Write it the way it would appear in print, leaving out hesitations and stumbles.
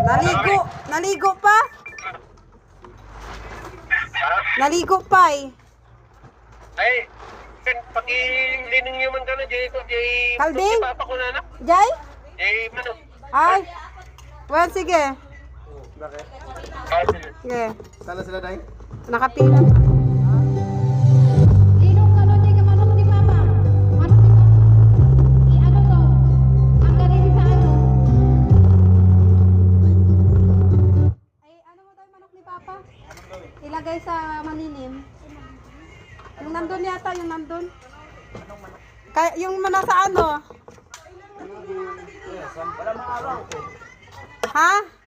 Naligo pa? Naligo pa eh. Ay, pag-ilining nyo man ka na, Jay. Kalding? Papa ko na na. Jay? Jay, mano. Ay. Well, sige. Bakit? Sige. Sana sila dahil? Nakapila. Sinong ano di ka manok ni Mama? Manok ni Mama. I-ano to? Ang galing sa ano? Ay, ano mo tayo manok ni Papa? Ilagay sa maninim. Yung nandun yata, yung nandun. Kaya, yung nasa ano? Ha?